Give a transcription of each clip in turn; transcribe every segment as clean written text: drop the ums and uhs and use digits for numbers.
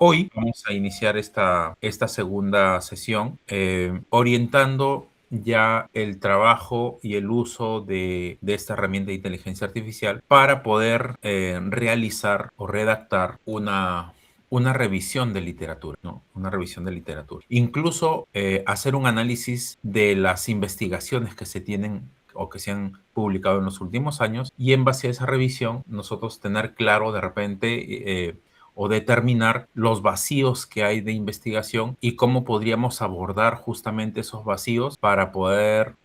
Hoy vamos a iniciar esta segunda sesión orientando ya el trabajo y el uso de esta herramienta de inteligencia artificial para poder realizar o redactar una revisión de literatura, ¿no? Una revisión de literatura. Incluso hacer un análisis de las investigaciones que se tienen o que se han publicado en los últimos años, y en base a esa revisión nosotros tener claro de repente o determinar los vacíos que hay de investigación y cómo podríamos abordar justamente esos vacíos para poder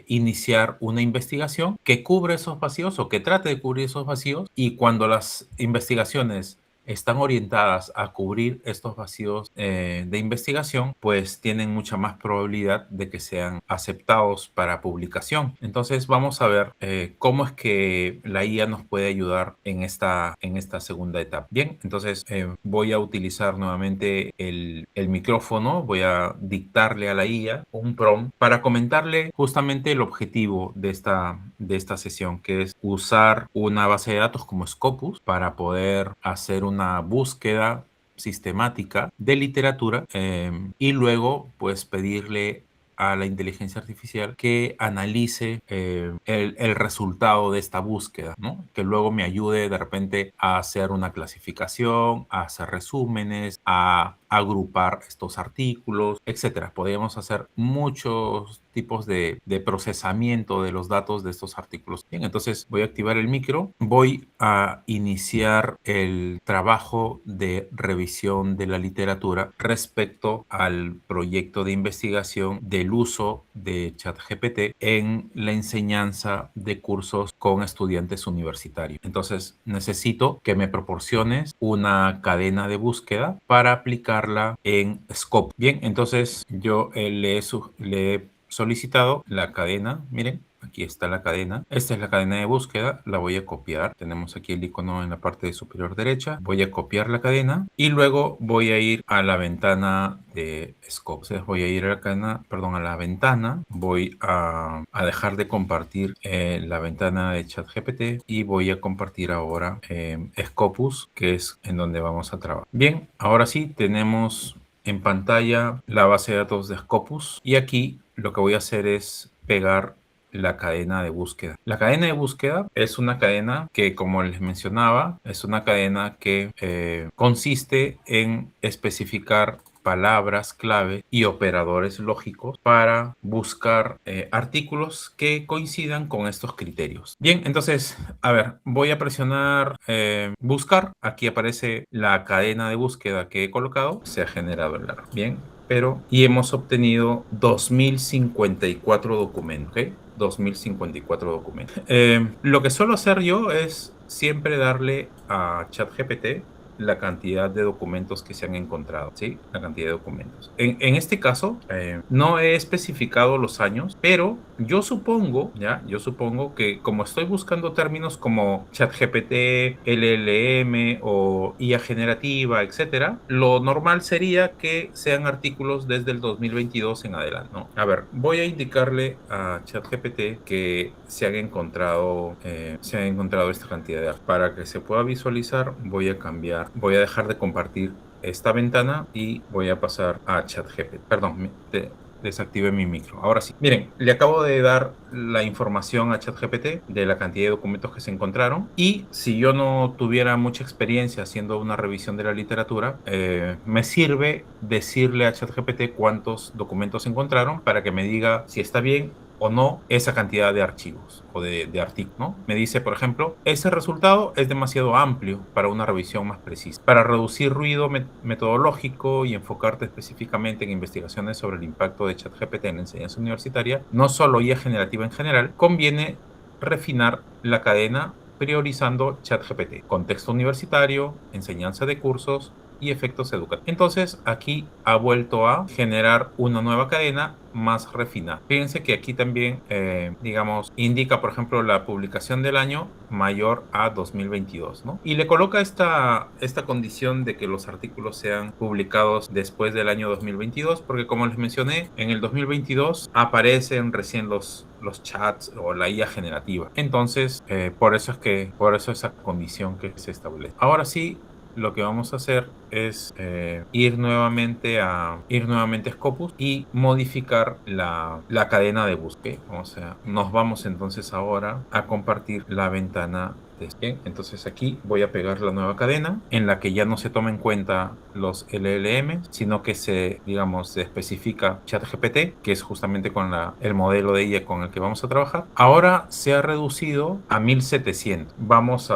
iniciar una investigación que cubra esos vacíos o que trate de cubrir esos vacíos, y cuando las investigaciones están orientadas a cubrir estos vacíos de investigación, pues tienen mucha más probabilidad de que sean aceptados para publicación. Entonces vamos a ver cómo es que la IA nos puede ayudar en esta segunda etapa. Bien, entonces voy a utilizar nuevamente el micrófono, voy a dictarle a la IA un prompt para comentarle justamente el objetivo de esta sesión, que es usar una base de datos como Scopus para poder hacer una búsqueda sistemática de literatura y luego pues pedirle a la inteligencia artificial que analice el resultado de esta búsqueda, ¿no? Que luego me ayude de repente a hacer una clasificación, a hacer resúmenes, a agrupar estos artículos, etcétera. Podríamos hacer muchos tipos de procesamiento de los datos de estos artículos. Bien, entonces voy a activar el micro, voy a iniciar el trabajo de revisión de la literatura respecto al proyecto de investigación del uso de ChatGPT en la enseñanza de cursos con estudiantes universitarios. Entonces necesito que me proporciones una cadena de búsqueda para aplicarla en Scope. Bien, entonces yo le he solicitado la cadena. Miren, aquí está la cadena. Esta es la cadena de búsqueda. La voy a copiar. Tenemos aquí el icono en la parte superior derecha. Voy a copiar la cadena y luego voy a ir a la ventana de Scope. Entonces voy a ir a la cadena, perdón, a la ventana. Voy a dejar de compartir la ventana de ChatGPT y voy a compartir ahora Scopus, que es en donde vamos a trabajar. Bien, ahora sí tenemos en pantalla la base de datos de Scopus, y aquí lo que voy a hacer es pegar la cadena de búsqueda. La cadena de búsqueda es una cadena que, como les mencionaba, es una cadena que consiste en especificar palabras clave y operadores lógicos para buscar artículos que coincidan con estos criterios. Bien, entonces, a ver, voy a presionar buscar. Aquí aparece la cadena de búsqueda que he colocado. Se ha generado el error. Bien, y hemos obtenido 2054 documentos, ¿ok? 2054 documentos. Lo que suelo hacer yo es siempre darle a ChatGPT la cantidad de documentos que se han encontrado, ¿sí? La cantidad de documentos. En este caso, no he especificado los años, pero yo supongo, ¿ya? Yo supongo que como estoy buscando términos como ChatGPT, LLM o IA generativa, etcétera, lo normal sería que sean artículos desde el 2022 en adelante, ¿no? A ver, voy a indicarle a ChatGPT que se han encontrado esta cantidad de artículos. Para que se pueda visualizar, voy a dejar de compartir esta ventana y voy a pasar a ChatGPT. Perdón, desactive mi micro. Ahora sí. Miren, le acabo de dar la información a ChatGPT de la cantidad de documentos que se encontraron, y si yo no tuviera mucha experiencia haciendo una revisión de la literatura, me sirve decirle a ChatGPT cuántos documentos se encontraron para que me diga si está bien o no esa cantidad de archivos o de artículos, ¿no? Me dice, por ejemplo, ese resultado es demasiado amplio para una revisión más precisa. Para reducir ruido metodológico y enfocarte específicamente en investigaciones sobre el impacto de ChatGPT en la enseñanza universitaria, no solo IA generativa en general, conviene refinar la cadena priorizando ChatGPT, contexto universitario, enseñanza de cursos y efectos educativos. Entonces aquí ha vuelto a generar una nueva cadena más refinada. Fíjense que aquí también, digamos, indica, por ejemplo, la publicación del año mayor a 2022, ¿no? Y le coloca esta condición de que los artículos sean publicados después del año 2022, porque como les mencioné, en el 2022 aparecen recién los chats o la IA generativa. Entonces, por eso esa condición que se establece. Ahora sí, lo que vamos a hacer es ir nuevamente a Scopus y modificar la cadena de búsqueda. O sea, nos vamos entonces ahora a compartir la ventana. Bien, entonces aquí voy a pegar la nueva cadena en la que ya no se toma en cuenta los LLM, sino que digamos, se especifica ChatGPT, que es justamente con el modelo de IA con el que vamos a trabajar. Ahora se ha reducido a 1700. Vamos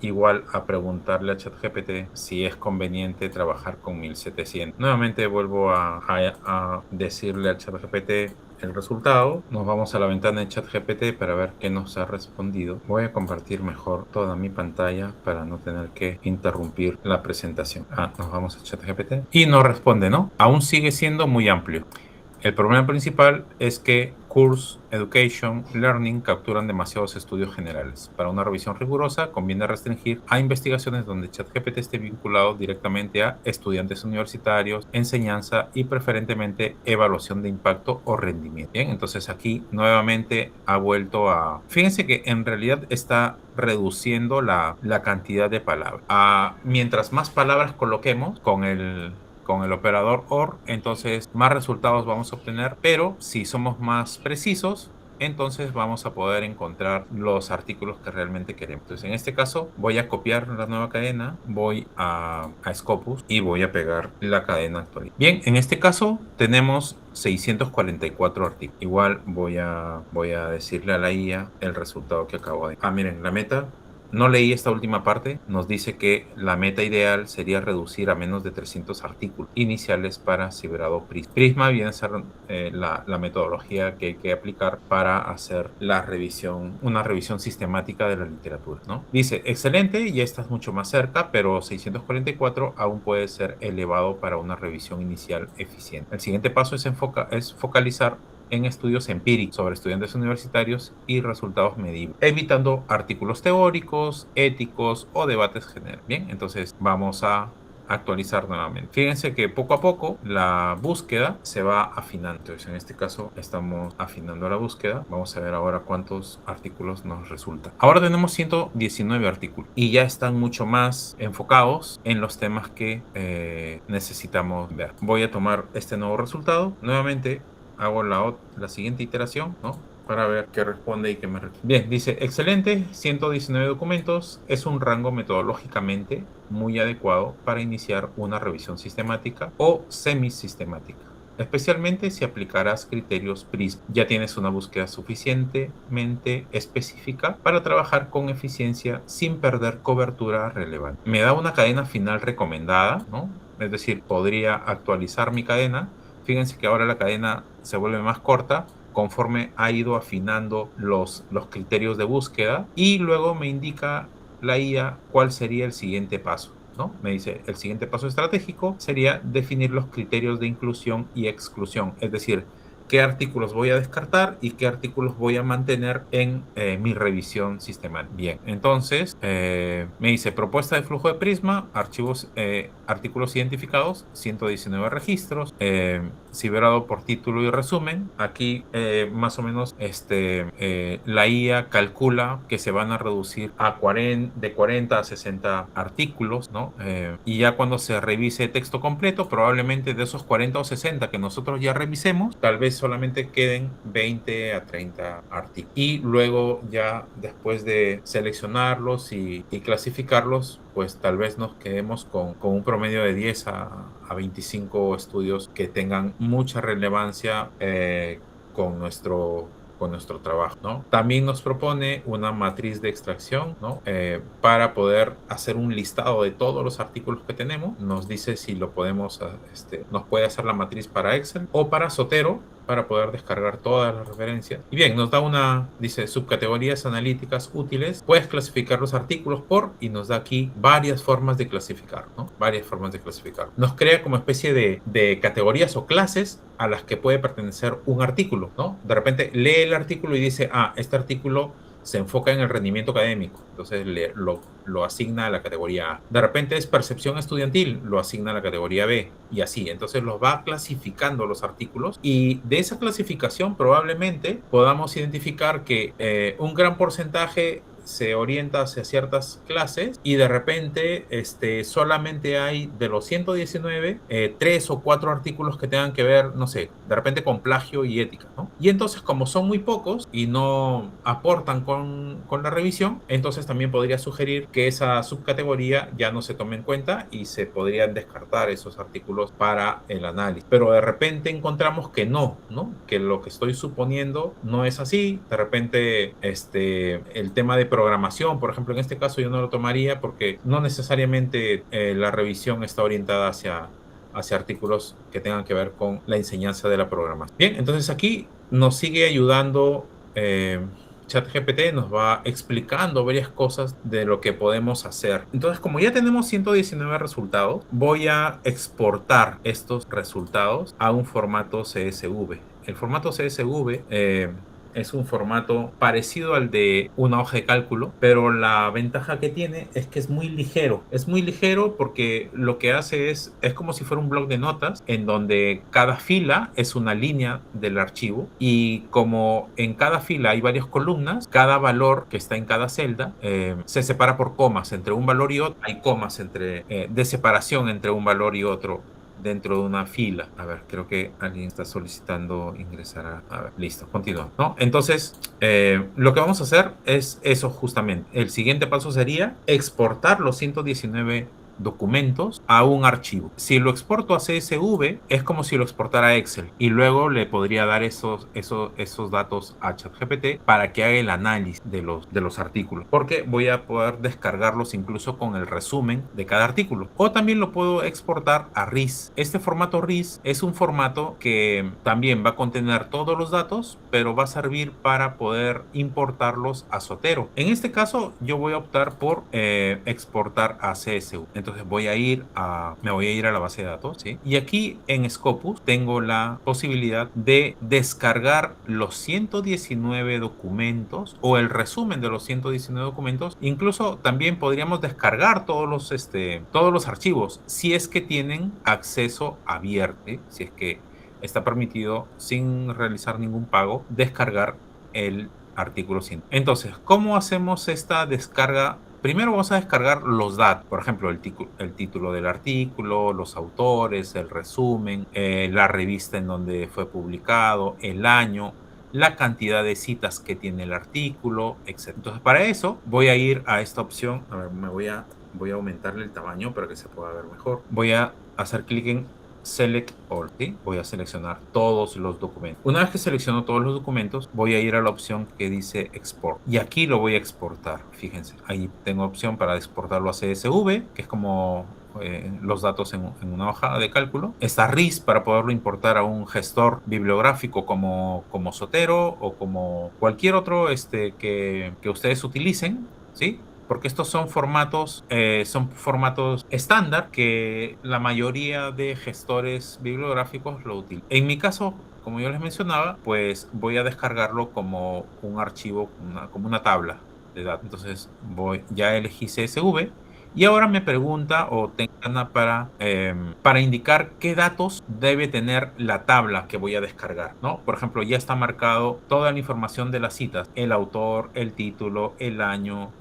igual a preguntarle a ChatGPT si es conveniente trabajar con 1700. Nuevamente vuelvo a decirle al ChatGPT el resultado. Nos vamos a la ventana de ChatGPT para ver qué nos ha respondido. Voy a compartir mejor toda mi pantalla para no tener que interrumpir la presentación. Nos vamos a ChatGPT y nos responde, ¿no? Aún sigue siendo muy amplio. El problema principal es que Course, Education, Learning capturan demasiados estudios generales. Para una revisión rigurosa, conviene restringir a investigaciones donde ChatGPT esté vinculado directamente a estudiantes universitarios, enseñanza y preferentemente evaluación de impacto o rendimiento. Bien, entonces aquí nuevamente ha vuelto a... Fíjense que en realidad está reduciendo la cantidad de palabras. Mientras más palabras coloquemos con el operador OR, entonces más resultados vamos a obtener, pero si somos más precisos, entonces vamos a poder encontrar los artículos que realmente queremos. Entonces, en este caso, voy a copiar la nueva cadena, voy a Scopus y voy a pegar la cadena actual. Bien, en este caso tenemos 644 artículos. Igual voy a decirle a la IA el resultado que acabo de... Miren, la meta... No leí esta última parte. Nos dice que la meta ideal sería reducir a menos de 300 artículos iniciales para ciberado Prisma. Prisma viene a ser la metodología que hay que aplicar para hacer una revisión sistemática de la literatura, ¿no? Dice, excelente, ya estás mucho más cerca, pero 644 aún puede ser elevado para una revisión inicial eficiente. El siguiente paso es focalizar en estudios empíricos sobre estudiantes universitarios y resultados medibles, evitando artículos teóricos, éticos o debates generales. Bien, entonces vamos a actualizar nuevamente. Fíjense que poco a poco la búsqueda se va afinando. Entonces, en este caso estamos afinando la búsqueda. Vamos a ver ahora cuántos artículos nos resultan. Ahora tenemos 119 artículos y ya están mucho más enfocados en los temas que necesitamos ver. Voy a tomar este nuevo resultado. Nuevamente hago la siguiente iteración, ¿no? Para ver qué responde y qué me responde. Bien, dice, excelente, 119 documentos, es un rango metodológicamente muy adecuado para iniciar una revisión sistemática o semisistemática, especialmente si aplicarás criterios PRISM. Ya tienes una búsqueda suficientemente específica para trabajar con eficiencia sin perder cobertura relevante. Me da una cadena final recomendada, ¿no? Es decir, podría actualizar mi cadena. Fíjense que ahora la cadena se vuelve más corta conforme ha ido afinando los criterios de búsqueda y luego me indica la IA cuál sería el siguiente paso, ¿no? Me dice, el siguiente paso estratégico sería definir los criterios de inclusión y exclusión, es decir, qué artículos voy a descartar y qué artículos voy a mantener en mi revisión sistemática. Bien, entonces me dice propuesta de flujo de Prisma, artículos identificados, 119 registros, ciberado por título y resumen. Aquí más o menos la IA calcula que se van a reducir de 40 a 60 artículos, ¿no? Y ya cuando se revise texto completo, probablemente de esos 40 o 60 que nosotros ya revisemos, tal vez solamente queden 20 a 30 artículos. Y luego ya después de seleccionarlos y clasificarlos, pues tal vez nos quedemos con un promedio de 10 a 25 estudios que tengan mucha relevancia con nuestro trabajo, ¿no? También nos propone una matriz de extracción, ¿no? Para poder hacer un listado de todos los artículos que tenemos. Nos dice si lo podemos, nos puede hacer la matriz para Excel o para Zotero, para poder descargar todas las referencias. Y bien, nos da dice, subcategorías analíticas útiles. Puedes clasificar los artículos y nos da aquí varias formas de clasificar, ¿no? Varias formas de clasificar. Nos crea como especie de categorías o clases a las que puede pertenecer un artículo, ¿no? De repente lee el artículo y dice, este artículo se enfoca en el rendimiento académico, entonces lo asigna a la categoría A. De repente es percepción estudiantil, lo asigna a la categoría B, y así. Entonces los va clasificando los artículos, y de esa clasificación probablemente podamos identificar que un gran porcentaje se orienta hacia ciertas clases y de repente solamente hay de los 119, 3 o 4 artículos que tengan que ver, no sé, de repente con plagio y ética, ¿no? Y entonces, como son muy pocos y no aportan con la revisión, entonces también podría sugerir que esa subcategoría ya no se tome en cuenta y se podrían descartar esos artículos para el análisis. Pero de repente encontramos que no, ¿no? Que lo que estoy suponiendo no es así. De repente, el tema de programación, por ejemplo, en este caso yo no lo tomaría porque no necesariamente la revisión está orientada hacia artículos que tengan que ver con la enseñanza de la programación. Bien, entonces aquí nos sigue ayudando ChatGPT, nos va explicando varias cosas de lo que podemos hacer. Entonces, como ya tenemos 119 resultados, voy a exportar estos resultados a un formato CSV. El formato CSV es un formato parecido al de una hoja de cálculo, pero la ventaja que tiene es que es muy ligero. Es muy ligero porque lo que hace es como si fuera un bloc de notas en donde cada fila es una línea del archivo y como en cada fila hay varias columnas, cada valor que está en cada celda se separa por comas entre un valor y otro. Hay comas de separación entre un valor y otro dentro de una fila. A ver, creo que alguien está solicitando ingresar a ver, listo, continúa, ¿no? Entonces, lo que vamos a hacer es eso justamente. El siguiente paso sería exportar los 119 documentos a un archivo. Si lo exporto a CSV, es como si lo exportara a Excel y luego le podría dar esos datos a ChatGPT para que haga el análisis de los artículos, porque voy a poder descargarlos incluso con el resumen de cada artículo. O también lo puedo exportar a RIS. Este formato RIS es un formato que también va a contener todos los datos, pero va a servir para poder importarlos a Zotero. En este caso, yo voy a optar por exportar a CSV. Entonces me voy a ir a la base de datos, ¿sí? Y aquí en Scopus tengo la posibilidad de descargar los 119 documentos o el resumen de los 119 documentos. Incluso también podríamos descargar todos los archivos si es que tienen acceso abierto, ¿sí? Si es que está permitido sin realizar ningún pago descargar el artículo 100. Entonces, ¿cómo hacemos esta descarga? Primero vamos a descargar los datos, por ejemplo, el título del artículo, los autores, el resumen, la revista en donde fue publicado, el año, la cantidad de citas que tiene el artículo, etc. Entonces, para eso voy a ir a esta opción. A ver, voy a aumentarle el tamaño para que se pueda ver mejor. Voy a hacer clic en Select All, ¿sí? Voy a seleccionar todos los documentos. Una vez que selecciono todos los documentos, voy a ir a la opción que dice Export. Y aquí lo voy a exportar. Fíjense, ahí tengo opción para exportarlo a CSV, que es como los datos en una hoja de cálculo. Está RIS para poderlo importar a un gestor bibliográfico como Zotero o como cualquier otro que ustedes utilicen, ¿sí? Porque estos son formatos estándar que la mayoría de gestores bibliográficos lo utilizan. En mi caso, como yo les mencionaba, pues voy a descargarlo como un archivo, como una tabla de datos. Entonces ya elegí CSV y ahora me pregunta o tengo para indicar qué datos debe tener la tabla que voy a descargar, ¿no? Por ejemplo, ya está marcado toda la información de las citas, el autor, el título, el año,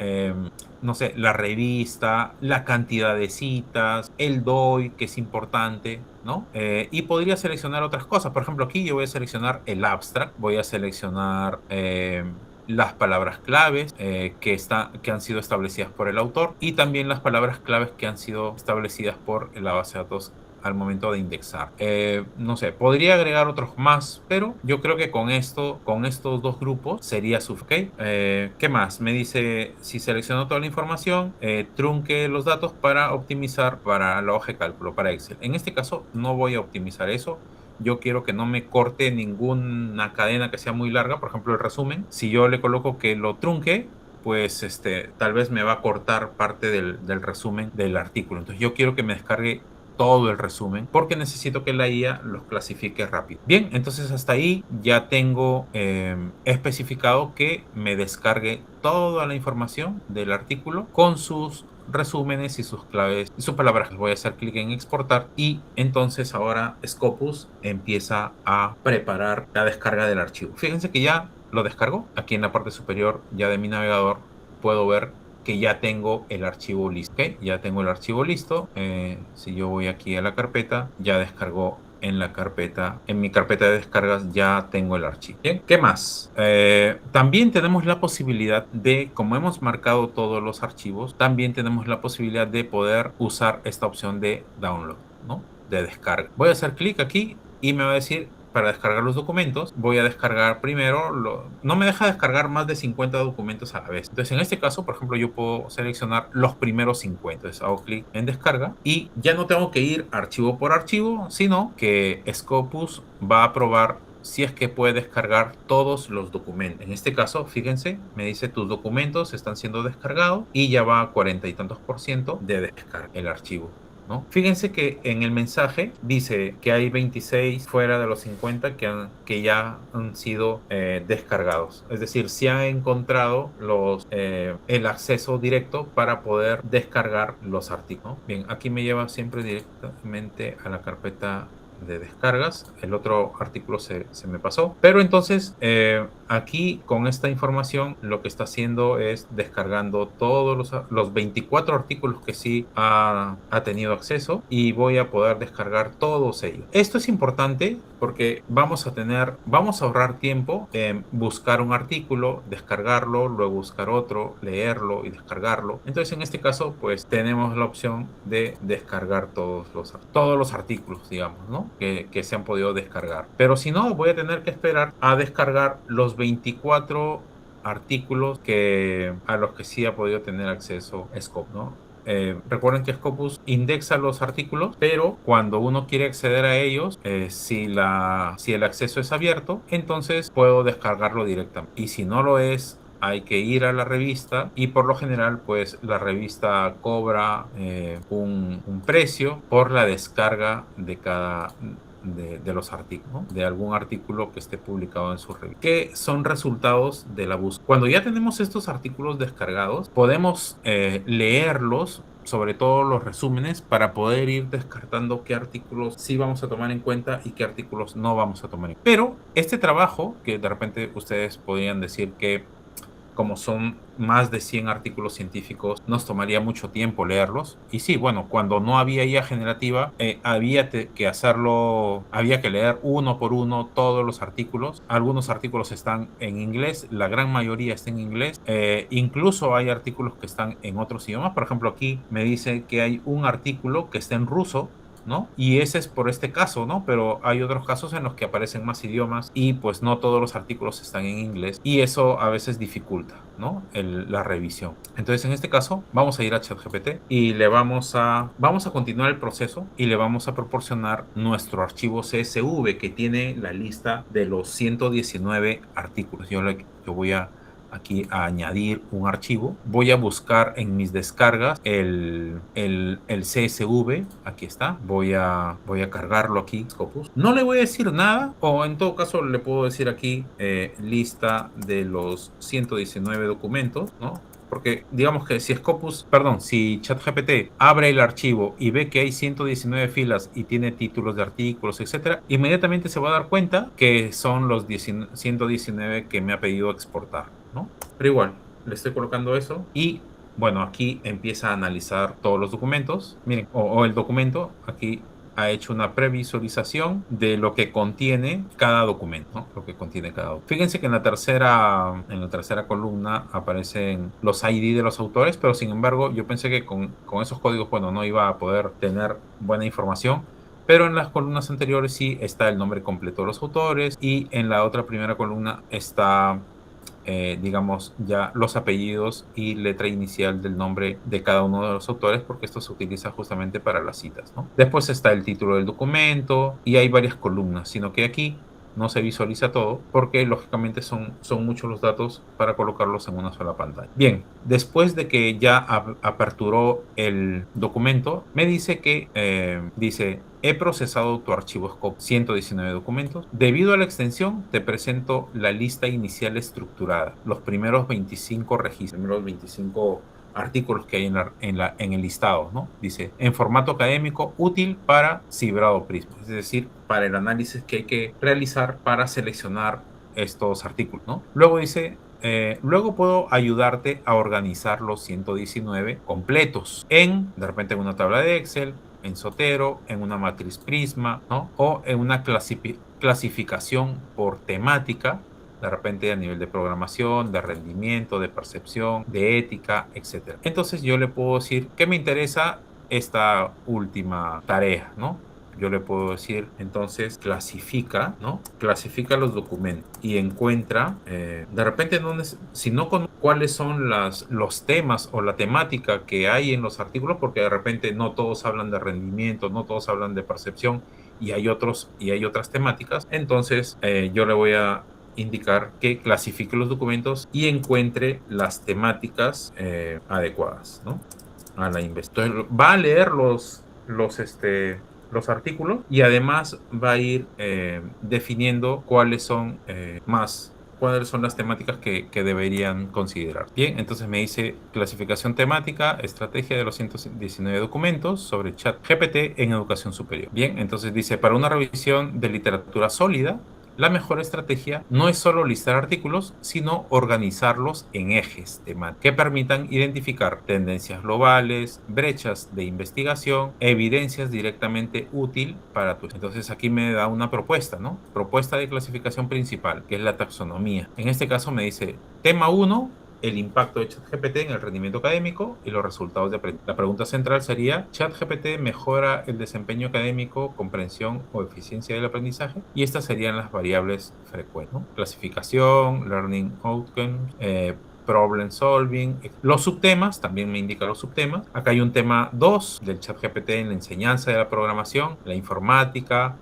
no sé, la revista, la cantidad de citas, el DOI, que es importante, ¿no? Y podría seleccionar otras cosas. Por ejemplo, aquí yo voy a seleccionar el abstract, voy a seleccionar las palabras claves que han sido establecidas por el autor y también las palabras claves que han sido establecidas por la base de datos al momento de indexar. No sé, podría agregar otros más, pero yo creo que con estos dos grupos sería suficiente. ¿Qué más? Me dice, si selecciono toda la información, trunque los datos para optimizar para la hoja de cálculo, para Excel. En este caso no voy a optimizar eso. Yo quiero que no me corte ninguna cadena que sea muy larga, por ejemplo el resumen. Si yo le coloco que lo trunque, pues tal vez me va a cortar parte del resumen del artículo. Entonces yo quiero que me descargue todo el resumen porque necesito que la IA los clasifique rápido. Bien, entonces hasta ahí ya tengo especificado que me descargue toda la información del artículo con sus resúmenes y sus claves y sus palabras. Voy a hacer clic en exportar y entonces ahora Scopus empieza a preparar la descarga del archivo. Fíjense que ya lo descargo aquí en la parte superior ya de mi navegador. puedo ver que ya tengo el archivo listo. ¿Ok? Ya tengo el archivo listo. Si yo voy aquí a la carpeta, ya descargó en la carpeta, en mi carpeta de descargas ya tengo el archivo. Bien, ¿qué más? También tenemos la posibilidad de, como hemos marcado todos los archivos, también tenemos la posibilidad de poder usar esta opción de download, ¿no? De descarga. Voy a hacer clic aquí y me va a decir, para descargar los documentos, voy a descargar primero, no me deja descargar más de 50 documentos a la vez. Entonces, en este caso, por ejemplo, yo puedo seleccionar los primeros 50. Entonces, hago clic en descarga y ya no tengo que ir archivo por archivo, sino que Scopus va a probar si es que puede descargar todos los documentos. En este caso, fíjense, me dice tus documentos están siendo descargados y ya va a 40 y tantos % de descarga el archivo, ¿no? Fíjense que en el mensaje dice que hay 26 fuera de los 50 que ya han sido descargados. Es decir, se ha encontrado el acceso directo para poder descargar los artículos, ¿no? Bien, aquí me lleva siempre directamente a la carpeta de descargas. El otro artículo se me pasó. Pero entonces, aquí con esta información, lo que está haciendo es descargando todos los 24 artículos que sí ha tenido acceso y voy a poder descargar todos ellos. Esto es importante porque vamos a ahorrar tiempo en buscar un artículo, descargarlo, luego buscar otro, leerlo y descargarlo. Entonces, en este caso, pues tenemos la opción de descargar todos los artículos, digamos, ¿no? Que se han podido descargar. Pero si no, voy a tener que esperar a descargar los 24 artículos a los que sí ha podido tener acceso Scopus, ¿no? Recuerden que Scopus indexa los artículos, pero cuando uno quiere acceder a ellos, si el acceso es abierto, entonces puedo descargarlo directamente. Y si no lo es, hay que ir a la revista y por lo general pues la revista cobra un precio por la descarga de los artículos, ¿no? De algún artículo que esté publicado en su revista, que son resultados de la búsqueda. Cuando ya tenemos estos artículos descargados, podemos leerlos, sobre todo los resúmenes, para poder ir descartando qué artículos sí vamos a tomar en cuenta y qué artículos no vamos a tomar en cuenta. Pero este trabajo, que de repente ustedes podrían decir que como son más de 100 artículos científicos, nos tomaría mucho tiempo leerlos. Y sí, bueno, cuando no había IA generativa, había que leer uno por uno todos los artículos. Algunos artículos están en inglés, la gran mayoría está en inglés. Incluso hay artículos que están en otros idiomas. Por ejemplo, aquí me dice que hay un artículo que está en ruso, ¿no? Y ese es por este caso, ¿no? Pero hay otros casos en los que aparecen más idiomas y pues no todos los artículos están en inglés y eso a veces dificulta, ¿no? La revisión. Entonces, en este caso, vamos a ir a ChatGPT y vamos a continuar el proceso y le vamos a proporcionar nuestro archivo CSV que tiene la lista de los 119 artículos. Yo voy aquí a añadir un archivo. Voy a buscar en mis descargas el CSV. Aquí está. Voy a cargarlo aquí, Scopus. No le voy a decir nada, o en todo caso le puedo decir aquí lista de los 119 documentos, ¿no? Porque digamos que si ChatGPT abre el archivo y ve que hay 119 filas y tiene títulos de artículos, etcétera, inmediatamente se va a dar cuenta que son los 119 que me ha pedido exportar, ¿no? Pero igual, le estoy colocando eso y bueno, aquí empieza a analizar todos los documentos. Miren, o el documento, aquí ha hecho una previsualización de lo que contiene cada documento, ¿no? Lo que contiene cada documento. Fíjense que en la tercera columna aparecen los ID de los autores, pero sin embargo yo pensé que con esos códigos, bueno, no iba a poder tener buena información. Pero en las columnas anteriores sí está el nombre completo de los autores y en la otra primera columna está digamos, ya los apellidos y letra inicial del nombre de cada uno de los autores, porque esto se utiliza justamente para las citas, ¿no? Después está el título del documento y hay varias columnas, sino que aquí no se visualiza todo porque lógicamente son muchos los datos para colocarlos en una sola pantalla. Bien, después de que ya aperturó el documento, me dice que he procesado tu archivo Scopus 119 documentos. Debido a la extensión, te presento la lista inicial estructurada, los primeros 25 registros, primeros 25 artículos que hay en el listado, ¿no? Dice, en formato académico, útil para Cibrado Prisma, es decir, para el análisis que hay que realizar para seleccionar estos artículos, ¿no? Luego dice, luego puedo ayudarte a organizar los 119 completos de repente en una tabla de Excel, en Zotero, en una matriz Prisma, ¿no? O en una clasificación por temática, de repente a nivel de programación, de rendimiento, de percepción, de ética, etc. Entonces yo le puedo decir que me interesa esta última tarea, ¿no? Yo le puedo decir, entonces, clasifica, ¿no? Clasifica los documentos y encuentra, de repente, si no con cuáles son los temas o la temática que hay en los artículos, porque de repente no todos hablan de rendimiento, no todos hablan de percepción y hay otras temáticas, entonces yo le voy a indicar que clasifique los documentos y encuentre las temáticas adecuadas, ¿no? A la investigación. Entonces, va a leer los artículos y además va a ir definiendo cuáles son las temáticas que deberían considerar. Bien, entonces me dice clasificación temática, estrategia de los 119 documentos sobre ChatGPT en educación superior. Bien, entonces dice, para una revisión de literatura sólida, la mejor estrategia no es solo listar artículos, sino organizarlos en ejes temáticos que permitan identificar tendencias globales, brechas de investigación, evidencias directamente útil para tu. Entonces aquí me da una propuesta, ¿no? Propuesta de clasificación principal, que es la taxonomía. En este caso me dice, tema 1, el impacto de ChatGPT en el rendimiento académico y los resultados de aprendizaje. La pregunta central sería, ¿ChatGPT mejora el desempeño académico, comprensión o eficiencia del aprendizaje? Y estas serían las variables frecuentes, ¿no? Clasificación, learning outcomes, problem solving. Los subtemas, también me indica los subtemas. Acá hay un tema 2 del ChatGPT en la enseñanza de la programación, la informática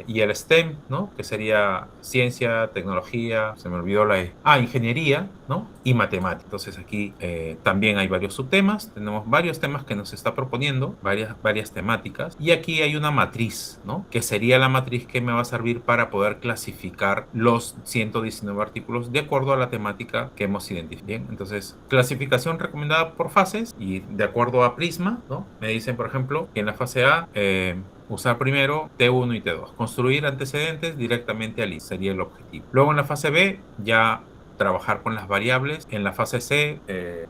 y el STEM, ¿no? Que sería ciencia, tecnología, se me olvidó ingeniería, ¿no? Y matemática. Entonces aquí también hay varios subtemas, tenemos varios temas que nos está proponiendo, varias temáticas, y aquí hay una matriz, ¿no? Que sería la matriz que me va a servir para poder clasificar los 119 artículos de acuerdo a la temática que hemos identificado. Bien, entonces clasificación recomendada por fases y de acuerdo a Prisma, ¿no? Me dicen, por ejemplo, que en la fase A usar primero T1 y T2. Construir antecedentes directamente al I sería el objetivo. Luego en la fase B ya trabajar con las variables. En la fase C,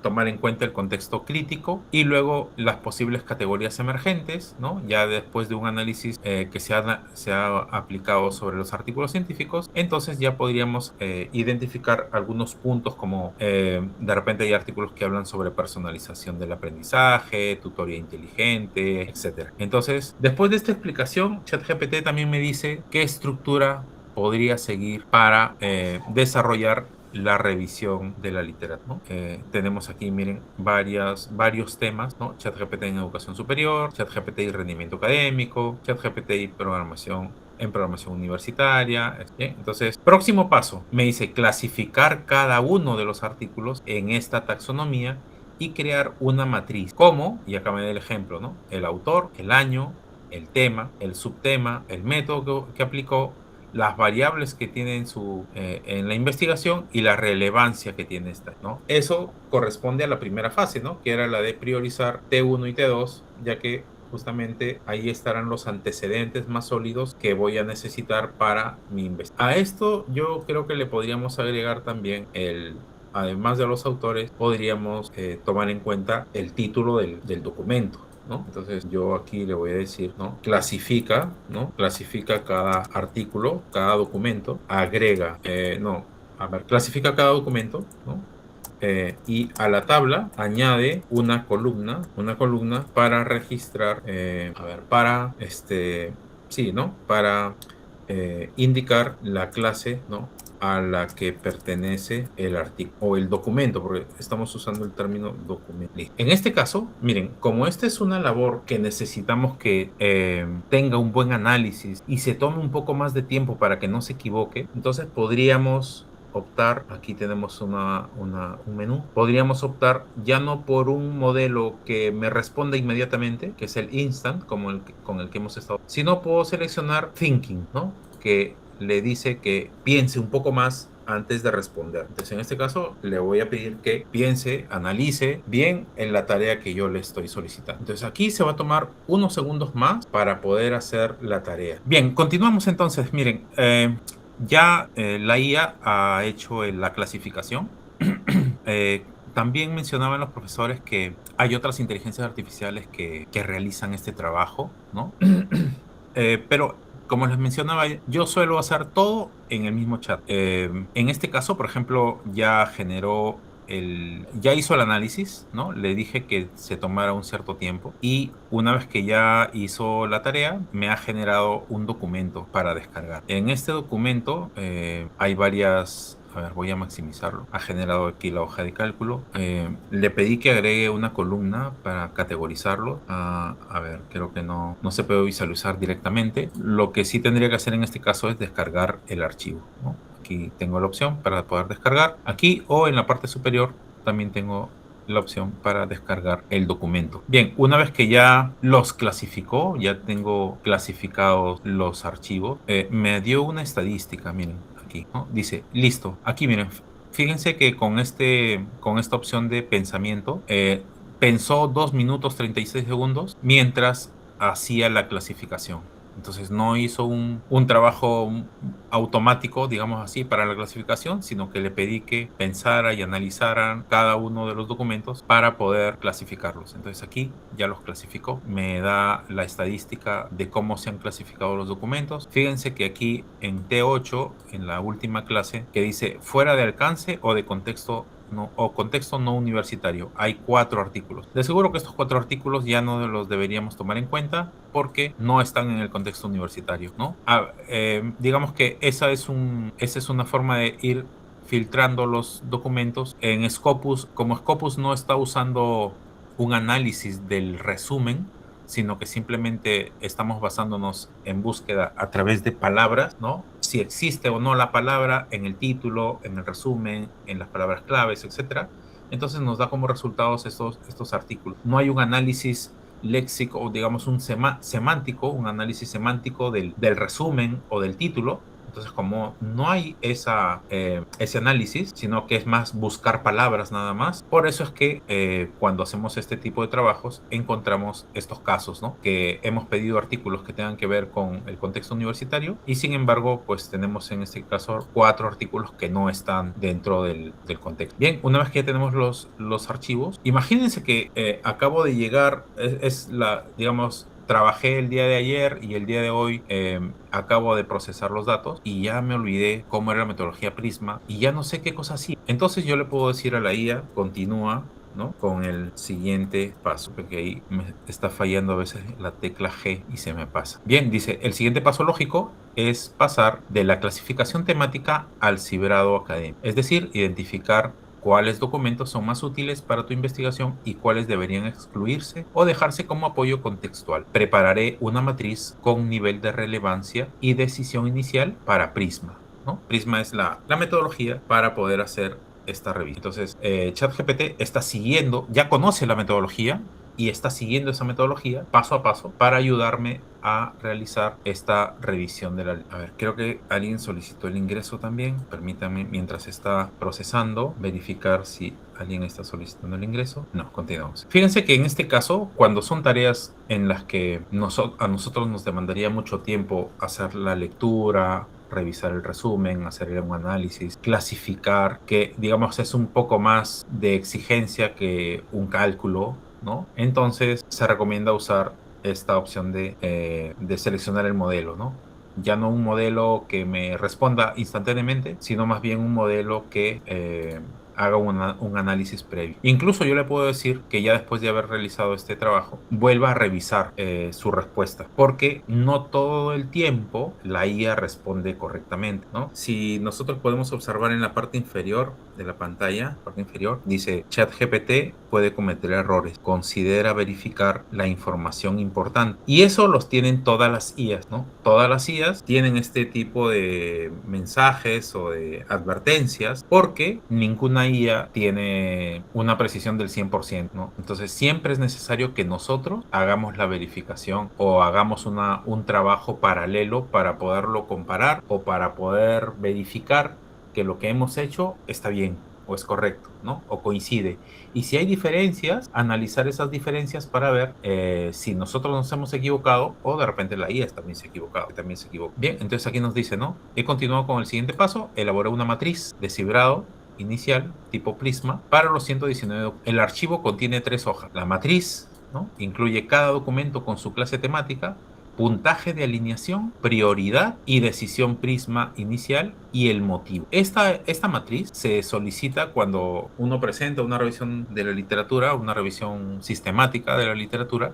tomar en cuenta el contexto crítico y luego las posibles categorías emergentes, ¿no? Ya después de un análisis que se ha aplicado sobre los artículos científicos, entonces ya podríamos identificar algunos puntos como de repente hay artículos que hablan sobre personalización del aprendizaje, tutoría inteligente, etc. Entonces, después de esta explicación, ChatGPT también me dice qué estructura podría seguir para desarrollar la revisión de la literatura, ¿no? Tenemos aquí, miren, varios temas, ¿no? ChatGPT en educación superior, ChatGPT y rendimiento académico, ChatGPT y programación universitaria. ¿Bien? Entonces, próximo paso, me dice clasificar cada uno de los artículos en esta taxonomía y crear una matriz, como, y acá me da el ejemplo, ¿no? El autor, el año, el tema, el subtema, el método que aplicó, las variables que tiene en la investigación y la relevancia que tiene esta, ¿no? Eso corresponde a la primera fase, ¿no? Que era la de priorizar T1 y T2, ya que justamente ahí estarán los antecedentes más sólidos que voy a necesitar para mi investigación. A esto yo creo que le podríamos agregar también además de los autores, podríamos tomar en cuenta el título del documento, ¿no? Entonces yo aquí le voy a decir, ¿no? Clasifica, ¿no? Clasifica cada artículo, cada documento, clasifica cada documento, ¿no? Y a la tabla añade una columna para registrar, para indicar la clase, ¿no? A la que pertenece el artículo o el documento, porque estamos usando el término documento. En este caso, miren, como esta es una labor que necesitamos que tenga un buen análisis y se tome un poco más de tiempo para que no se equivoque, entonces podríamos optar, aquí tenemos un menú, podríamos optar ya no por un modelo que me responda inmediatamente, que es el instant, con el que hemos estado, sino puedo seleccionar thinking, ¿no? Que le dice que piense un poco más antes de responder. Entonces, en este caso, le voy a pedir que piense, analice bien en la tarea que yo le estoy solicitando. Entonces, aquí se va a tomar unos segundos más para poder hacer la tarea. Bien, continuamos entonces. Miren, ya la IA ha hecho la clasificación. También mencionaban los profesores que hay otras inteligencias artificiales que realizan este trabajo, ¿no? Pero como les mencionaba, yo suelo hacer todo en el mismo chat. En este caso, por ejemplo, ya hizo el análisis, ¿no? Le dije que se tomara un cierto tiempo y una vez que ya hizo la tarea, me ha generado un documento para descargar. En este documento hay varias. A ver, voy a maximizarlo. Ha generado aquí la hoja de cálculo. Le pedí que agregue una columna para categorizarlo. A ver, creo que no se puede visualizar directamente. Lo que sí tendría que hacer en este caso es descargar el archivo, ¿no? Aquí tengo la opción para poder descargar. Aquí o en la parte superior también tengo la opción para descargar el documento. Bien, una vez que ya los clasificó, ya tengo clasificados los archivos, me dio una estadística, miren, aquí, ¿no? Dice, listo, aquí miren, fíjense que con esta opción de pensamiento, pensó 2 minutos 36 segundos mientras hacía la clasificación. Entonces no hizo un trabajo automático, digamos así, para la clasificación, sino que le pedí que pensara y analizara cada uno de los documentos para poder clasificarlos. Entonces aquí ya los clasificó, me da la estadística de cómo se han clasificado los documentos. Fíjense que aquí en T8, en la última clase, que dice fuera de alcance o de contexto o contexto no universitario. Hay 4 artículos. De seguro que estos 4 artículos ya no los deberíamos tomar en cuenta porque no están en el contexto universitario, ¿no? Digamos que esa es una forma de ir filtrando los documentos en Scopus. Como Scopus no está usando un análisis del resumen, sino que simplemente estamos basándonos en búsqueda a través de palabras, ¿no? Si existe o no la palabra en el título, en el resumen, en las palabras claves, etcétera. Entonces nos da como resultados estos artículos. No hay un análisis léxico o digamos un semántico, un análisis semántico del resumen o del título. Entonces, como no hay ese análisis, sino que es más buscar palabras nada más, por eso es que cuando hacemos este tipo de trabajos encontramos estos casos, ¿no? Que hemos pedido artículos que tengan que ver con el contexto universitario y sin embargo, pues tenemos en este caso 4 artículos que no están dentro del contexto. Bien, una vez que ya tenemos los archivos, imagínense que acabo de llegar, digamos, trabajé el día de ayer y el día de hoy acabo de procesar los datos y ya me olvidé cómo era la metodología Prisma y ya no sé qué cosa hacía. Entonces yo le puedo decir a la IA, continúa, ¿no? Con el siguiente paso, porque ahí me está fallando a veces la tecla G y se me pasa. Bien, dice, el siguiente paso lógico es pasar de la clasificación temática al cibrado académico, es decir, identificar cuáles documentos son más útiles para tu investigación y cuáles deberían excluirse o dejarse como apoyo contextual. Prepararé una matriz con nivel de relevancia y decisión inicial para Prisma, ¿no? Prisma es la metodología para poder hacer esta revisión. Entonces, ChatGPT ya conoce la metodología y está siguiendo esa metodología paso a paso para ayudarme a realizar esta revisión de la... A ver, creo que alguien solicitó el ingreso también. Permítanme, mientras está procesando, verificar si alguien está solicitando el ingreso. No, continuamos. Fíjense que en este caso, cuando son tareas en las que a nosotros nos demandaría mucho tiempo hacer la lectura, revisar el resumen, hacer un análisis, clasificar, que digamos es un poco más de exigencia que un cálculo, ¿no? Entonces se recomienda usar esta opción de seleccionar el modelo, ¿no? Ya no un modelo que me responda instantáneamente, sino más bien un modelo que haga un análisis previo. Incluso yo le puedo decir que ya después de haber realizado este trabajo, vuelva a revisar su respuesta, porque no todo el tiempo la IA responde correctamente, ¿no? Si nosotros podemos observar en la parte inferior de la pantalla, parte inferior, dice ChatGPT puede cometer errores, considera verificar la información importante. Y eso los tienen todas las IAs, ¿no? Todas las IAs tienen este tipo de mensajes o de advertencias porque ninguna IA tiene una precisión del 100%, ¿no? Entonces siempre es necesario que nosotros hagamos la verificación o hagamos un trabajo paralelo para poderlo comparar o para poder verificar que lo que hemos hecho está bien o es correcto, ¿no? O coincide. Y si hay diferencias, analizar esas diferencias para ver si nosotros nos hemos equivocado o de repente la IA también se ha equivocado, Bien, entonces aquí nos dice, ¿no? He continuado con el siguiente paso, elaboré una matriz de cibrado inicial tipo Prisma para los 119. El archivo contiene 3 hojas. La matriz, ¿no? Incluye cada documento con su clase temática, puntaje de alineación, prioridad y decisión Prisma inicial y el motivo. Esta matriz se solicita cuando uno presenta una revisión de la literatura, una revisión sistemática de la literatura.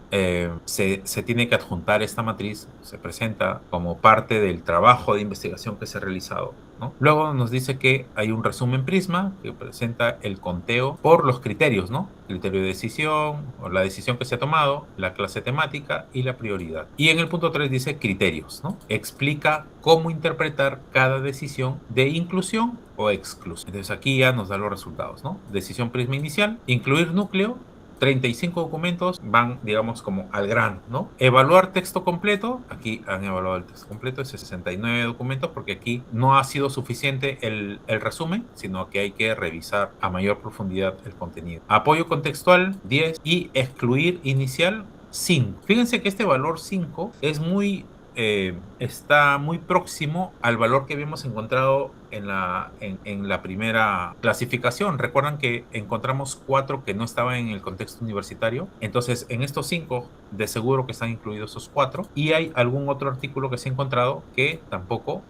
Se tiene que adjuntar esta matriz, se presenta como parte del trabajo de investigación que se ha realizado, ¿no? Luego nos dice que hay un resumen Prisma que presenta el conteo por los criterios, ¿no? Criterio de decisión o la decisión que se ha tomado, la clase temática y la prioridad. Y en el punto 3 dice criterios, ¿no? Explica cómo interpretar cada decisión de inclusión o exclusión. Entonces aquí ya nos da los resultados, ¿no? Decisión Prisma inicial, incluir núcleo, 35 documentos van, digamos, como al grano, ¿no? Evaluar texto completo, aquí han evaluado el texto completo, es 69 documentos, porque aquí no ha sido suficiente el resumen, sino que hay que revisar a mayor profundidad el contenido. Apoyo contextual, 10, y excluir inicial, 5. Fíjense que este valor 5 es está muy próximo al valor que habíamos encontrado en la primera clasificación. Recuerdan que encontramos 4 que no estaban en el contexto universitario. Entonces, en estos 5, de seguro que están incluidos esos 4. Y hay algún otro artículo que se ha encontrado que tampoco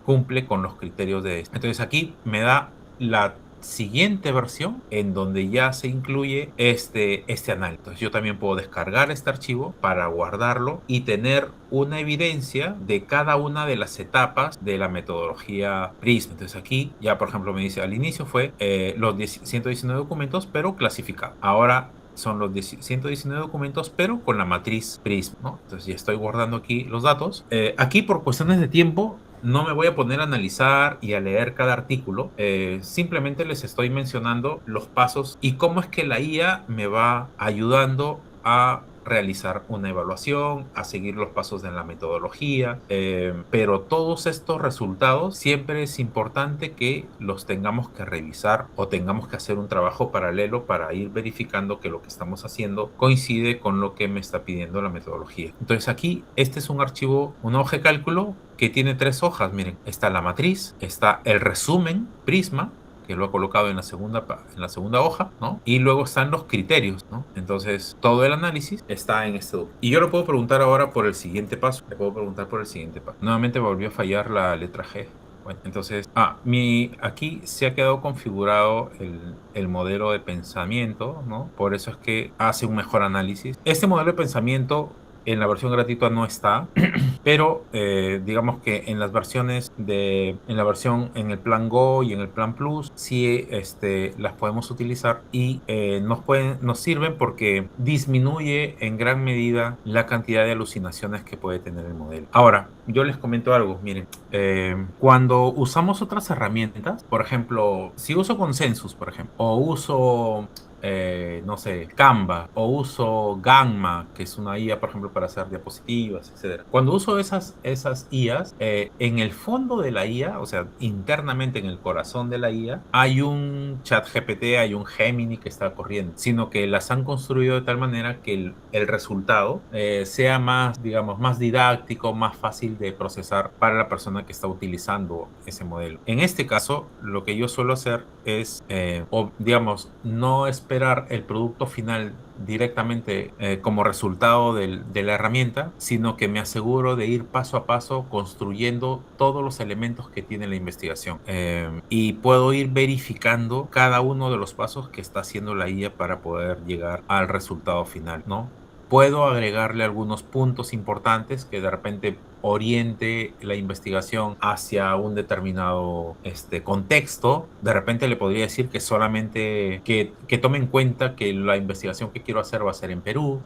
cumple con los criterios de este. Entonces, aquí me da la siguiente versión en donde ya se incluye este análisis. Entonces yo también puedo descargar este archivo para guardarlo y tener una evidencia de cada una de las etapas de la metodología PRISM. Entonces aquí ya, por ejemplo, me dice al inicio fue los 119 documentos, pero clasificados. Ahora son los 119 documentos, pero con la matriz PRISM, ¿no? Entonces ya estoy guardando aquí los datos. Aquí por cuestiones de tiempo no me voy a poner a analizar y a leer cada artículo, simplemente les estoy mencionando los pasos y cómo es que la IA me va ayudando a realizar una evaluación, a seguir los pasos de la metodología, pero todos estos resultados siempre es importante que los tengamos que revisar o tengamos que hacer un trabajo paralelo para ir verificando que lo que estamos haciendo coincide con lo que me está pidiendo la metodología. Entonces aquí este es un archivo, una hoja de cálculo que tiene 3 hojas. Miren, está la matriz, está el resumen Prisma, que lo he colocado en la segunda hoja, ¿no? Y luego están los criterios, ¿no? Entonces, todo el análisis está en este documento. Y yo le puedo preguntar ahora por el siguiente paso. Le puedo preguntar por el siguiente paso. Nuevamente volvió a fallar la letra G. Bueno, entonces, aquí se ha quedado configurado el modelo de pensamiento, ¿no? Por eso es que hace un mejor análisis. Este modelo de pensamiento en la versión gratuita no está, pero digamos que en las versiones en la versión en el plan Go y en el plan Plus sí las podemos utilizar y nos sirven porque disminuye en gran medida la cantidad de alucinaciones que puede tener el modelo. Ahora, yo les comento algo, miren, cuando usamos otras herramientas, por ejemplo, si uso Consensus, por ejemplo, o uso no sé, Canva, o uso Gamma, que es una IA, por ejemplo, para hacer diapositivas, etcétera. Cuando uso esas IAs, en el fondo de la IA, o sea, internamente en el corazón de la IA, hay un chat GPT, hay un Gemini que está corriendo, sino que las han construido de tal manera que el resultado sea más, digamos, más didáctico, más fácil de procesar para la persona que está utilizando ese modelo. En este caso, lo que yo suelo hacer es, digamos, no esperar el producto final directamente como resultado de la herramienta, sino que me aseguro de ir paso a paso construyendo todos los elementos que tiene la investigación. Y puedo ir verificando cada uno de los pasos que está haciendo la IA para poder llegar al resultado final, ¿no? Puedo agregarle algunos puntos importantes que de repente oriente la investigación hacia un determinado contexto. De repente le podría decir que solamente que tome en cuenta que la investigación que quiero hacer va a ser en Perú,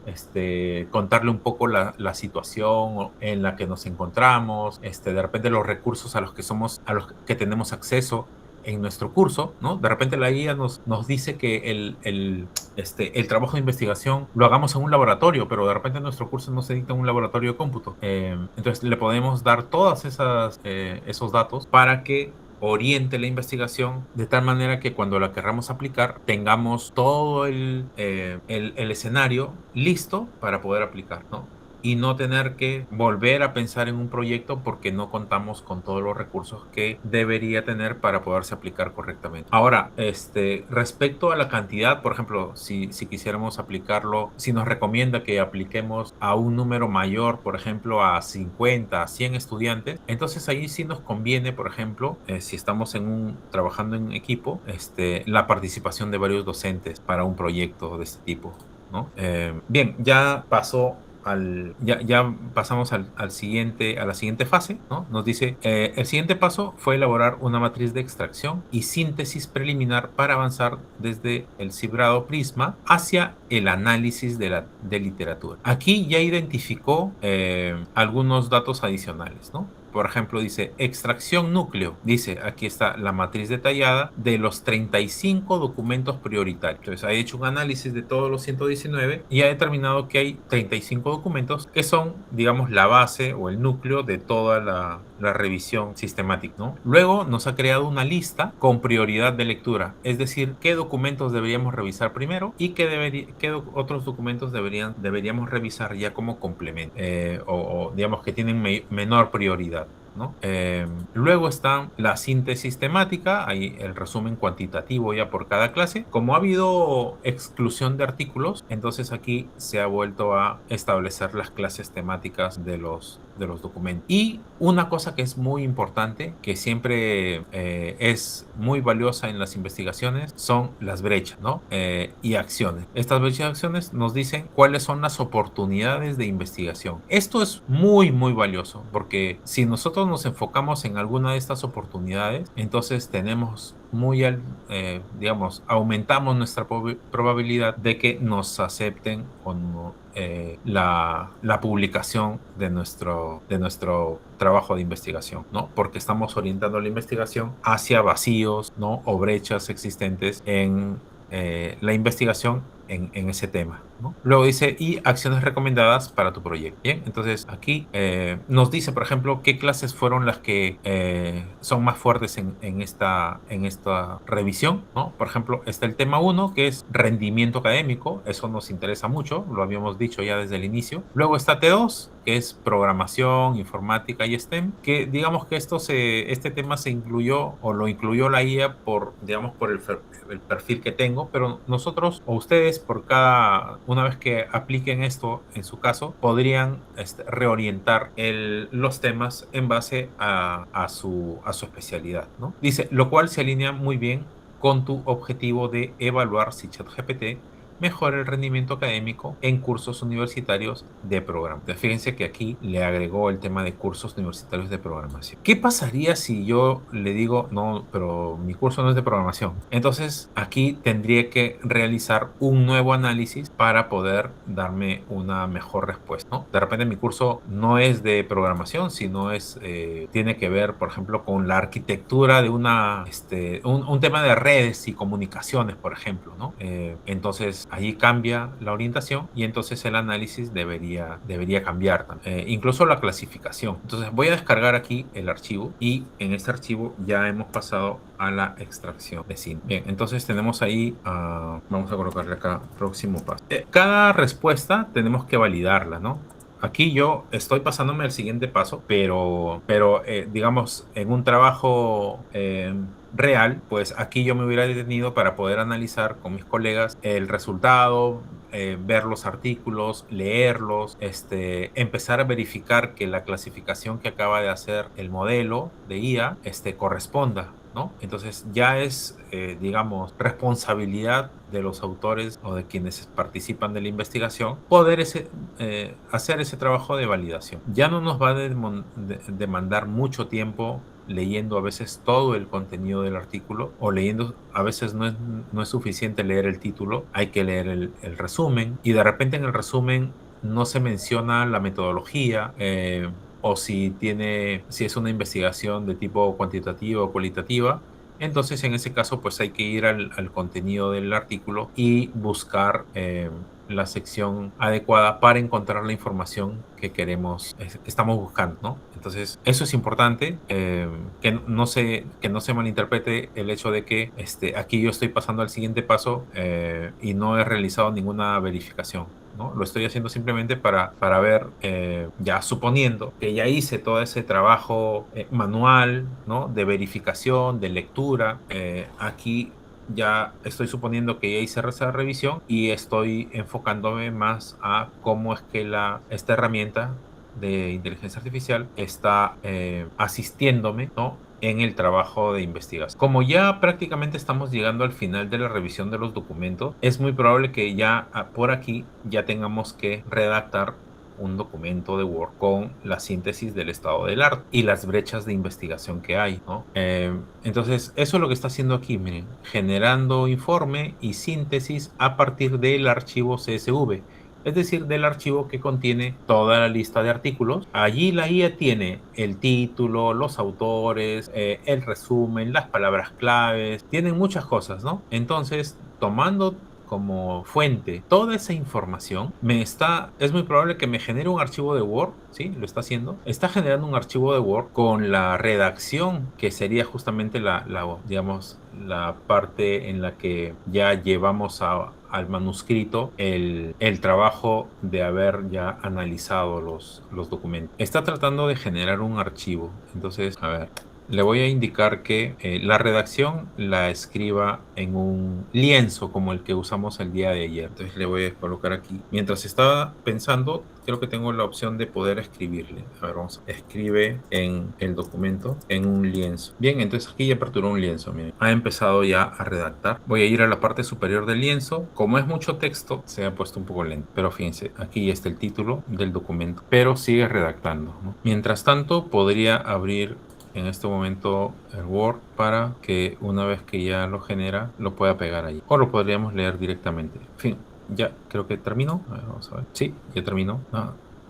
contarle un poco la situación en la que nos encontramos, de repente los recursos a los que tenemos acceso en nuestro curso, ¿no? De repente la guía nos dice que el trabajo de investigación lo hagamos en un laboratorio, pero de repente nuestro curso no se dicta en un laboratorio de cómputo. Entonces le podemos dar todas esos datos para que oriente la investigación de tal manera que cuando la querramos aplicar tengamos todo el escenario listo para poder aplicar, ¿no? y no tener que volver a pensar en un proyecto porque no contamos con todos los recursos que debería tener para poderse aplicar correctamente. Ahora, respecto a la cantidad, por ejemplo, si quisiéramos aplicarlo, si nos recomienda que apliquemos a un número mayor, por ejemplo, a 50, a 100 estudiantes, entonces ahí sí nos conviene, por ejemplo, si estamos trabajando en equipo, la participación de varios docentes para un proyecto de este tipo, ¿no? Bien, ya pasamos a la siguiente fase, ¿no? Nos dice, el siguiente paso fue elaborar una matriz de extracción y síntesis preliminar para avanzar desde el cibrado Prisma hacia el análisis de literatura. Aquí ya identificó algunos datos adicionales, ¿no? Por ejemplo, dice extracción núcleo. Dice, aquí está la matriz detallada de los 35 documentos prioritarios. Entonces, ha hecho un análisis de todos los 119 y ha determinado que hay 35 documentos que son, digamos, la base o el núcleo de toda la revisión sistemática, ¿no? Luego nos ha creado una lista con prioridad de lectura, es decir, qué documentos deberíamos revisar primero y qué otros documentos deberíamos revisar ya como complemento o digamos que tienen menor prioridad, ¿no? Luego está la síntesis temática, ahí el resumen cuantitativo ya por cada clase. Como ha habido exclusión de artículos, entonces aquí se ha vuelto a establecer las clases temáticas de los documentos. Y una cosa que es muy importante, que siempre es muy valiosa en las investigaciones, son las brechas, ¿no? Y acciones. Estas brechas y acciones nos dicen cuáles son las oportunidades de investigación. Esto es muy, muy valioso, porque si nosotros nos enfocamos en alguna de estas oportunidades, entonces tenemos digamos, aumentamos nuestra probabilidad de que nos acepten o no la publicación de nuestro trabajo de investigación, ¿no? Porque estamos orientando la investigación hacia vacíos, ¿no? O brechas existentes en la investigación en ese tema, ¿no? Luego dice, y acciones recomendadas para tu proyecto. Bien, entonces aquí nos dice, por ejemplo, qué clases fueron las que son más fuertes en esta revisión, ¿no? Por ejemplo, está el tema 1, que es rendimiento académico. Eso nos interesa mucho, lo habíamos dicho ya desde el inicio. Luego está T2, que es programación, informática y STEM, que digamos que este tema se incluyó o lo incluyó la IA digamos, por el perfil que tengo, pero nosotros o ustedes una vez que apliquen esto en su caso, podrían reorientar los temas en base a su especialidad, ¿no? Dice, lo cual se alinea muy bien con tu objetivo de evaluar si ChatGPT mejora el rendimiento académico en cursos universitarios de programación. Fíjense que aquí le agregó el tema de cursos universitarios de programación. ¿Qué pasaría si yo le digo, no, pero mi curso no es de programación? Entonces aquí tendría que realizar un nuevo análisis para poder darme una mejor respuesta, ¿no? De repente mi curso no es de programación, sino tiene que ver, por ejemplo, con la arquitectura de un tema de redes y comunicaciones, por ejemplo, ¿no? Entonces ahí cambia la orientación y entonces el análisis debería cambiar también. Incluso la clasificación. Entonces voy a descargar aquí el archivo y en este archivo ya hemos pasado a la extracción de SIN. Bien, entonces tenemos ahí, vamos a colocarle acá, próximo paso. Cada respuesta tenemos que validarla, ¿no? Aquí yo estoy pasándome al siguiente paso, pero digamos, en un trabajo real, pues aquí yo me hubiera detenido para poder analizar con mis colegas el resultado, ver los artículos, leerlos, empezar a verificar que la clasificación que acaba de hacer el modelo de IA corresponda, ¿no? Entonces ya es, digamos, responsabilidad de los autores o de quienes participan de la investigación poder hacer ese trabajo de validación. Ya no nos va a demandar mucho tiempo leyendo a veces todo el contenido del artículo o leyendo, a veces no es suficiente leer el título, hay que leer el resumen y de repente en el resumen no se menciona la metodología, o si es una investigación de tipo cuantitativa o cualitativa, entonces en ese caso pues hay que ir al contenido del artículo y buscar la sección adecuada para encontrar la información que estamos buscando, ¿no? Entonces eso es importante, que no se malinterprete el hecho de que aquí yo estoy pasando al siguiente paso y no he realizado ninguna verificación. ¿no? Lo estoy haciendo simplemente para ver, ya suponiendo que ya hice todo ese trabajo manual, ¿no? De verificación, de lectura. Aquí ya estoy suponiendo que ya hice esa revisión y estoy enfocándome más a cómo es que esta herramienta de inteligencia artificial está asistiéndome, ¿no? En el trabajo de investigación. Como ya prácticamente estamos llegando al final de la revisión de los documentos, es muy probable que ya por aquí ya tengamos que redactar un documento de Word con la síntesis del estado del arte y las brechas de investigación que hay, ¿no? Entonces, eso es lo que está haciendo aquí, miren, generando informe y síntesis a partir del archivo CSV. Es decir, del archivo que contiene toda la lista de artículos. Allí la IA tiene el título, los autores, el resumen, las palabras claves, tienen muchas cosas, ¿no? Entonces, tomando como fuente toda esa información, es muy probable que me genere un archivo de Word, ¿sí? Lo está haciendo. Está generando un archivo de Word con la redacción, que sería justamente digamos, la parte en la que ya llevamos al manuscrito el trabajo de haber ya analizado los documentos. Está tratando de generar un archivo. Entonces, a ver, le voy a indicar que la redacción la escriba en un lienzo como el que usamos el día de ayer. Entonces le voy a colocar aquí. Mientras estaba pensando, creo que tengo la opción de poder escribirle. A ver, vamos. Escribe en el documento en un lienzo. Bien, entonces aquí ya aperturó un lienzo. Miren, ha empezado ya a redactar. Voy a ir a la parte superior del lienzo. Como es mucho texto, se ha puesto un poco lento. Pero fíjense, aquí ya está el título del documento. Pero sigue redactando, ¿no? Mientras tanto, podría abrir en este momento el Word para que una vez que ya lo genera lo pueda pegar ahí, o lo podríamos leer directamente. En fin, ya creo que terminó. A ver, vamos a ver. Sí, ya terminó.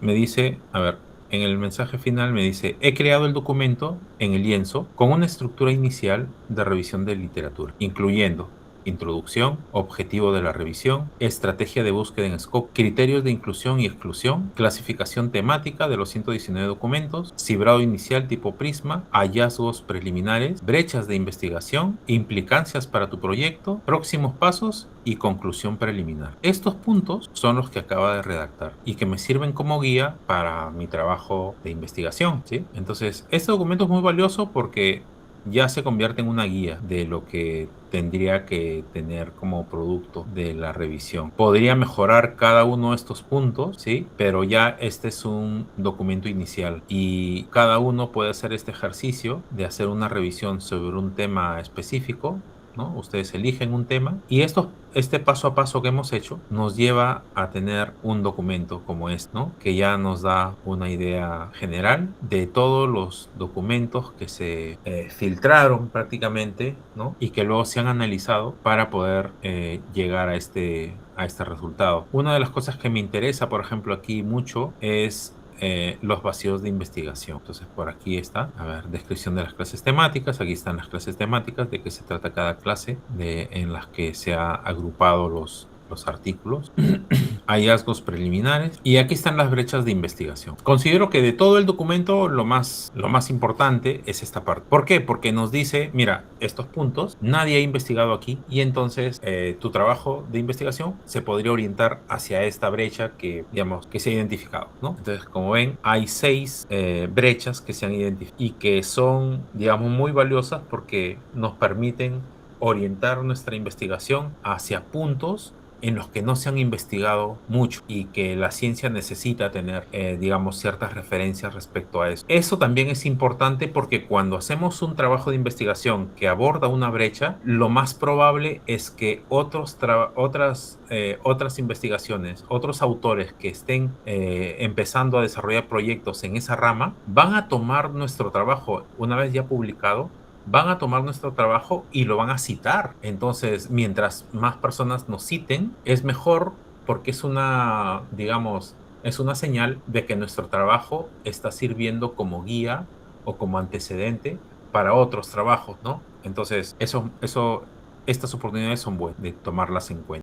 Me dice, a ver, en el mensaje final me dice: he creado el documento en el lienzo con una estructura inicial de revisión de literatura, incluyendo introducción, objetivo de la revisión, estrategia de búsqueda en Scope, criterios de inclusión y exclusión, clasificación temática de los 119 documentos, cibrado inicial tipo Prisma, hallazgos preliminares, brechas de investigación, implicancias para tu proyecto, próximos pasos y conclusión preliminar. Estos puntos son los que acaba de redactar y que me sirven como guía para mi trabajo de investigación, ¿sí? Entonces, este documento es muy valioso porque ya se convierte en una guía de lo que tendría que tener como producto de la revisión. Podría mejorar cada uno de estos puntos, ¿sí? Pero ya este es un documento inicial y cada uno puede hacer este ejercicio de hacer una revisión sobre un tema específico, ¿no? Ustedes eligen un tema y este paso a paso que hemos hecho nos lleva a tener un documento como este, ¿no? Que ya nos da una idea general de todos los documentos que se filtraron prácticamente, ¿no? Y que luego se han analizado para poder llegar a este resultado. Una de las cosas que me interesa, por ejemplo, aquí mucho es los vacíos de investigación. Entonces por aquí está, a ver, descripción de las clases temáticas. Aquí están las clases temáticas, de qué se trata cada clase, en las que se ha agrupado los artículos, hallazgos preliminares, y aquí están las brechas de investigación. Considero que de todo el documento lo más importante es esta parte. ¿Por qué? Porque nos dice, mira, estos puntos nadie ha investigado aquí y entonces tu trabajo de investigación se podría orientar hacia esta brecha que, digamos, que se ha identificado, ¿no? Entonces, como ven, hay 6 brechas que se han identificado y que son, digamos, muy valiosas porque nos permiten orientar nuestra investigación hacia puntos en los que no se han investigado mucho y que la ciencia necesita tener, digamos, ciertas referencias respecto a eso. Eso también es importante porque cuando hacemos un trabajo de investigación que aborda una brecha, lo más probable es que otras investigaciones, otros autores que estén empezando a desarrollar proyectos en esa rama, van a tomar nuestro trabajo una vez ya publicado, van a tomar nuestro trabajo y lo van a citar. Entonces, mientras más personas nos citen, es mejor porque es una, digamos, es una señal de que nuestro trabajo está sirviendo como guía o como antecedente para otros trabajos, ¿no? Entonces, estas oportunidades son buenas de tomarlas en cuenta.